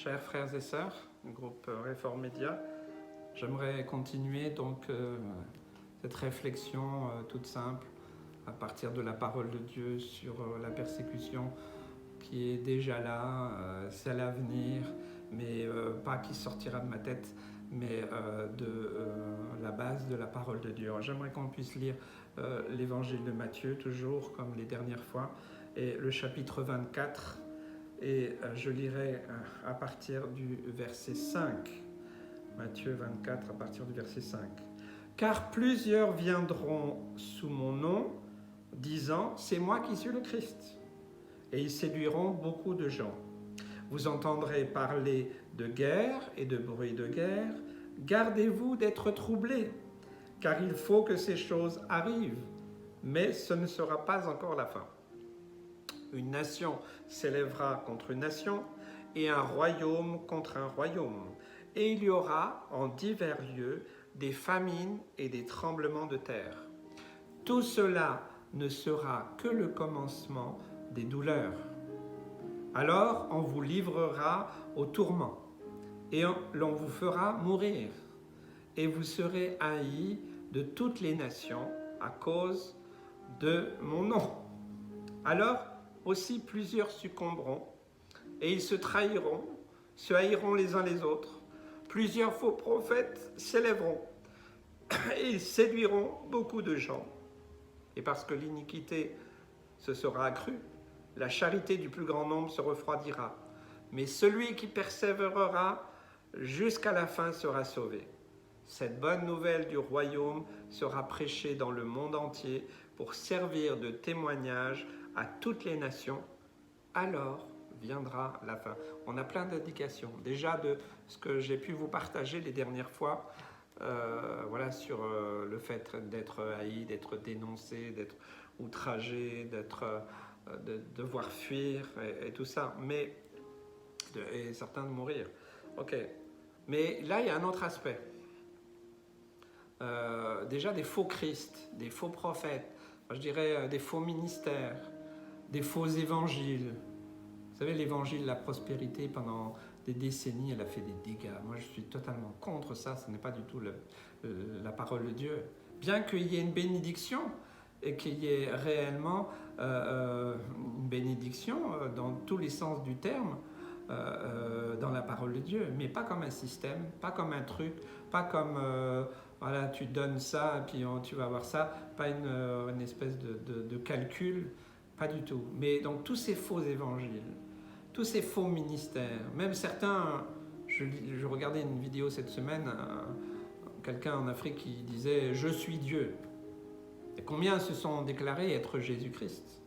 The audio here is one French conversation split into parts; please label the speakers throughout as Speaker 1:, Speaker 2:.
Speaker 1: chers frères et sœurs du groupe Réforme Média. J'aimerais continuer donc cette réflexion toute simple à partir de la parole de Dieu sur la persécution qui est déjà là, c'est à l'avenir, mais pas qui sortira de ma tête, mais de la base de la parole de Dieu. J'aimerais qu'on puisse lire l'évangile de Matthieu, toujours comme les dernières fois, et le chapitre 24, et je lirai à partir du verset 5. Matthieu 24, à partir du verset 5. Car plusieurs viendront sous mon nom, disant « C'est moi qui suis le Christ ». Et ils séduiront beaucoup de gens. Vous entendrez parler de guerre et de bruit de guerre. Gardez-vous d'être troublés, car il faut que ces choses arrivent, mais ce ne sera pas encore la fin. Une nation s'élèvera contre une nation, et un royaume contre un royaume. Et il y aura en divers lieux des famines et des tremblements de terre. Tout cela ne sera que le commencement des douleurs. Alors on vous livrera au tourment, et l'on vous fera mourir, et vous serez haïs de toutes les nations à cause de mon nom. Alors aussi plusieurs succomberont, et ils se trahiront, se haïront les uns les autres. Plusieurs faux prophètes s'élèveront, et ils séduiront beaucoup de gens. Et parce que l'iniquité se sera accrue, la charité du plus grand nombre se refroidira. Mais celui qui persévérera jusqu'à la fin sera sauvé. Cette bonne nouvelle du royaume sera prêchée dans le monde entier pour servir de témoignage à toutes les nations. Alors viendra la fin. On a plein d'indications. Déjà de ce que j'ai pu vous partager les dernières fois, voilà, sur le fait d'être haï, d'être dénoncé, d'être outragé, de devoir fuir et tout ça, mais et certains de mourir. Ok, mais là il y a un autre aspect. Déjà des faux Christ, des faux prophètes, je dirais des faux ministères, des faux évangiles. Vous savez, l'évangile de la prospérité, pendant des décennies, elle a fait des dégâts. Moi, je suis totalement contre ça. Ce n'est pas du tout la parole de Dieu. Bien qu'il y ait une bénédiction et qu'il y ait réellement une bénédiction dans tous les sens du terme dans la parole de Dieu, mais pas comme un système, pas comme un truc, pas comme voilà, tu donnes ça et puis tu vas avoir ça, pas une espèce de calcul, pas du tout. Mais donc tous ces faux évangiles, tous ces faux ministères, même certains, je regardais une vidéo cette semaine, quelqu'un en Afrique qui disait « Je suis Dieu ». Et combien se sont déclarés être Jésus-Christ?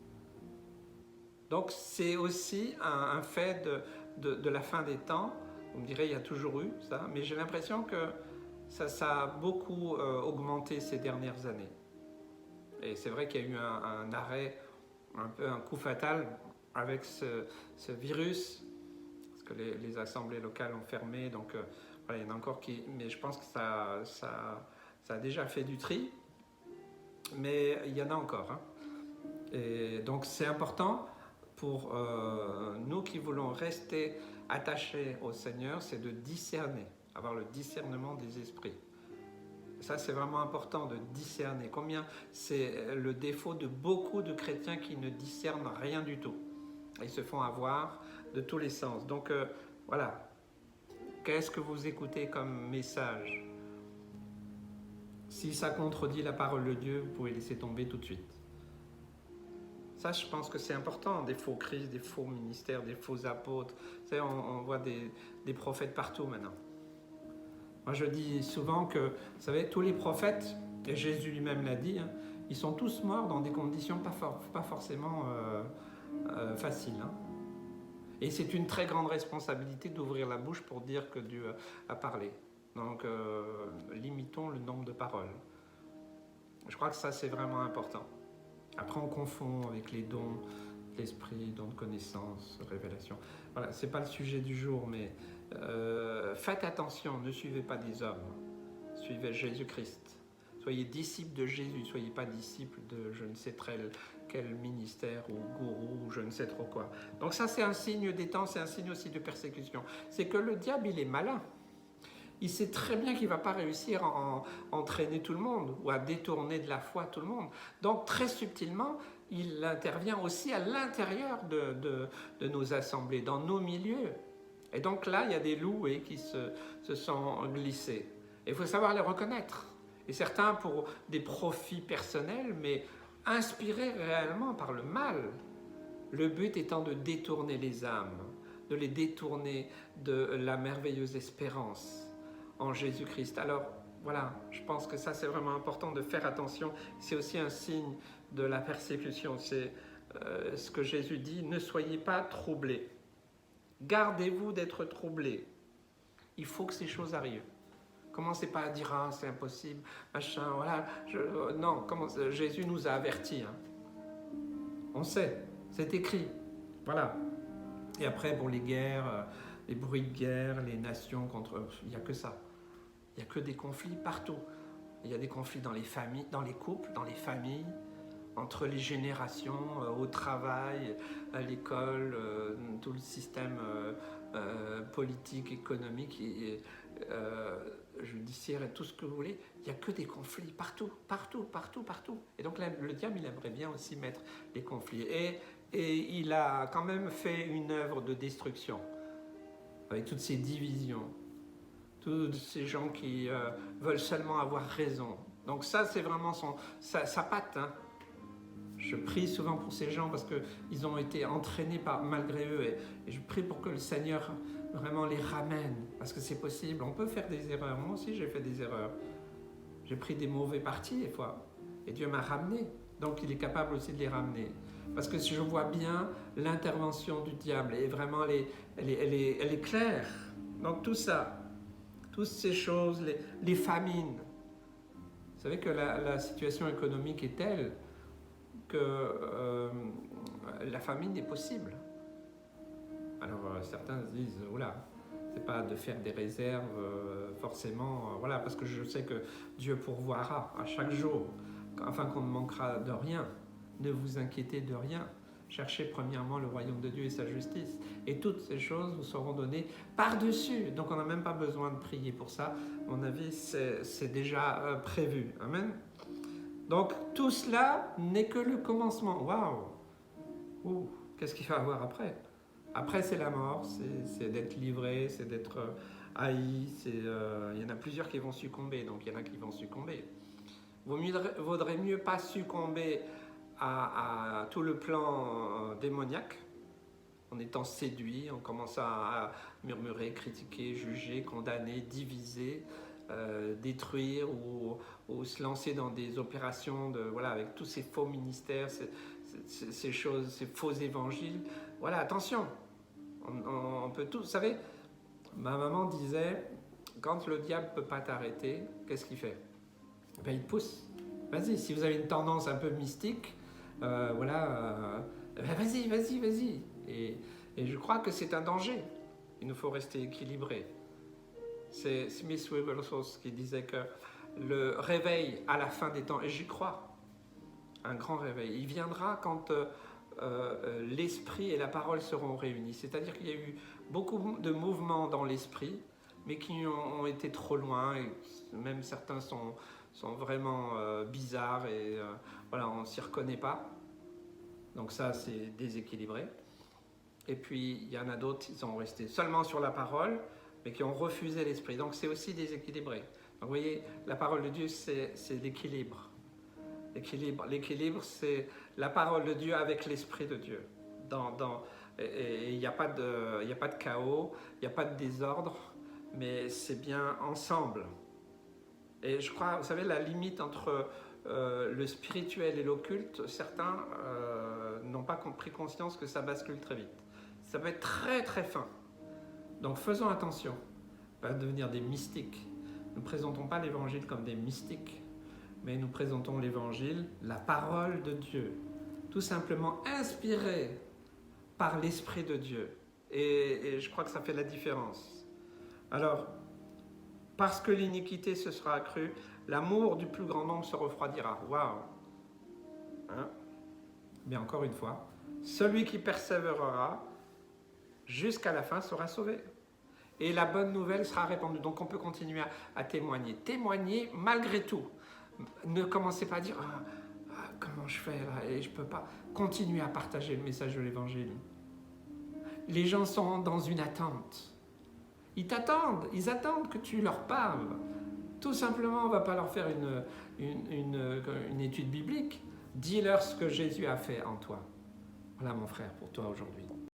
Speaker 1: Donc c'est aussi un fait de la fin des temps. Vous me direz, il y a toujours eu ça, mais j'ai l'impression que ça a beaucoup augmenté ces dernières années. Et c'est vrai qu'il y a eu un arrêt, un peu un coup fatal avec ce virus, parce que les assemblées locales ont fermé, donc voilà, il y en a encore qui... Mais je pense que ça a déjà fait du tri, mais il y en a encore. Hein. Et donc c'est important pour nous qui voulons rester attachés au Seigneur, c'est de discerner, avoir le discernement des esprits. Ça, c'est vraiment important de discerner. Combien c'est le défaut de beaucoup de chrétiens qui ne discernent rien du tout. Ils se font avoir de tous les sens. Donc, voilà. Qu'est-ce que vous écoutez comme message? Si ça contredit la parole de Dieu, vous pouvez laisser tomber tout de suite. Ça, je pense que c'est important. Des faux Christ, des faux ministères, des faux apôtres. Vous savez, on voit des prophètes partout maintenant. Moi, je dis souvent que, vous savez, tous les prophètes, et Jésus lui-même l'a dit, hein, ils sont tous morts dans des conditions pas forcément faciles. Hein. Et c'est une très grande responsabilité d'ouvrir la bouche pour dire que Dieu a parlé. Donc, limitons le nombre de paroles. Je crois que ça, c'est vraiment important. Après, on confond avec les dons de l'esprit, dons de connaissance, révélation. Voilà, c'est pas le sujet du jour, mais faites attention, ne suivez pas des hommes, suivez Jésus-Christ. Soyez disciples de Jésus, soyez pas disciples de je ne sais quel ministère ou gourou ou je ne sais trop quoi. Donc ça c'est un signe des temps, c'est un signe aussi de persécution. C'est que le diable il est malin. Il sait très bien qu'il ne va pas réussir à entraîner tout le monde ou à détourner de la foi tout le monde. Donc très subtilement, il intervient aussi à l'intérieur de nos assemblées, dans nos milieux. Et donc là, il y a des loups qui se sont glissés. Et il faut savoir les reconnaître. Et certains pour des profits personnels, mais inspirés réellement par le mal. Le but étant de détourner les âmes, de les détourner de la merveilleuse espérance en Jésus-Christ. Alors voilà, je pense que ça c'est vraiment important de faire attention. C'est aussi un signe de la persécution. C'est ce que Jésus dit, ne soyez pas troublés. Gardez-vous d'être troublés. Il faut que ces choses arrivent. Commencez pas à dire ah c'est impossible, machin, voilà. Non, Jésus nous a avertis. Hein. On sait, c'est écrit. Voilà. Et après pour les guerres, les bruits de guerre, les nations contre, il n'y a que ça. Il n'y a que des conflits partout. Il y a des conflits dans les familles, dans les couples, dans les familles, entre les générations, au travail, à l'école, tout le système politique, économique, judiciaire et tout ce que vous voulez. Il n'y a que des conflits partout, partout, partout, partout. Et donc là, le diable, il aimerait bien aussi mettre des conflits. Et il a quand même fait une œuvre de destruction, avec toutes ces divisions. Tous ces gens qui veulent seulement avoir raison. Donc ça, c'est vraiment sa patte. Hein. Je prie souvent pour ces gens parce qu'ils ont été entraînés malgré eux. Et je prie pour que le Seigneur vraiment les ramène. Parce que c'est possible. On peut faire des erreurs. Moi aussi, j'ai fait des erreurs. J'ai pris des mauvais partis des fois. Et Dieu m'a ramené. Donc il est capable aussi de les ramener. Parce que si je vois bien l'intervention du diable, et vraiment elle est claire. Donc tout ça, toutes ces choses, les famines. Vous savez que la situation économique est telle que la famine est possible. Alors certains se disent, oula, c'est pas de faire des réserves forcément, voilà, parce que je sais que Dieu pourvoira à chaque jour, afin qu'on ne manquera de rien. Ne vous inquiétez de rien. Cherchez premièrement le royaume de Dieu et sa justice. Et toutes ces choses vous seront données par-dessus. Donc on n'a même pas besoin de prier pour ça. À mon avis, c'est déjà prévu. Amen. Donc tout cela n'est que le commencement. Waouh! Qu'est-ce qu'il va y avoir après? Après, c'est la mort, c'est d'être livré, c'est d'être haï. Il y en a plusieurs qui vont succomber, donc il y en a qui vont succomber. Vaudrait mieux pas succomber à tout le plan démoniaque, en étant séduit, en commençant à murmurer, critiquer, juger, condamner, diviser, détruire ou se lancer dans des opérations avec tous ces faux ministères, ces choses, ces faux évangiles. Voilà, attention, on peut tout. Vous savez, ma maman disait, quand le diable ne peut pas t'arrêter, qu'est-ce qu'il fait? Ben, il te pousse. Vas-y, si vous avez une tendance un peu mystique, vas-y. Et je crois que c'est un danger. Il nous faut rester équilibré. C'est Smith Wigglesworth qui disait que le réveil à la fin des temps, et j'y crois, un grand réveil, il viendra quand l'esprit et la parole seront réunis. C'est-à-dire qu'il y a eu beaucoup de mouvements dans l'esprit, mais qui ont été trop loin, et même certains sont vraiment bizarres, et on ne s'y reconnaît pas. Donc ça, c'est déséquilibré. Et puis, il y en a d'autres qui sont restés seulement sur la parole, mais qui ont refusé l'esprit. Donc c'est aussi déséquilibré. Donc vous voyez, la parole de Dieu, c'est l'équilibre. L'équilibre, c'est la parole de Dieu avec l'esprit de Dieu. Et il n'y a pas de chaos, il n'y a pas de désordre, mais c'est bien ensemble. Et je crois, vous savez, la limite entre le spirituel et l'occulte, certains n'ont pas pris conscience que ça bascule très vite. Ça peut être très très fin. Donc faisons attention, pas devenir des mystiques. Ne présentons pas l'évangile comme des mystiques, mais nous présentons l'évangile, la parole de Dieu, tout simplement inspirée par l'Esprit de Dieu. Et je crois que ça fait la différence. Alors, Parce que l'iniquité se sera accrue, l'amour du plus grand nombre se refroidira. Waouh! Hein? Mais encore une fois, celui qui persévérera jusqu'à la fin sera sauvé. Et la bonne nouvelle sera répandue. Donc on peut continuer à témoigner. Témoigner malgré tout. Ne commencez pas à dire comment je fais là et je peux pas. Continuez à partager le message de l'évangile. Les gens sont dans une attente. Ils attendent que tu leur parles. Tout simplement, on ne va pas leur faire une étude biblique. Dis-leur ce que Jésus a fait en toi. Voilà mon frère pour toi aujourd'hui.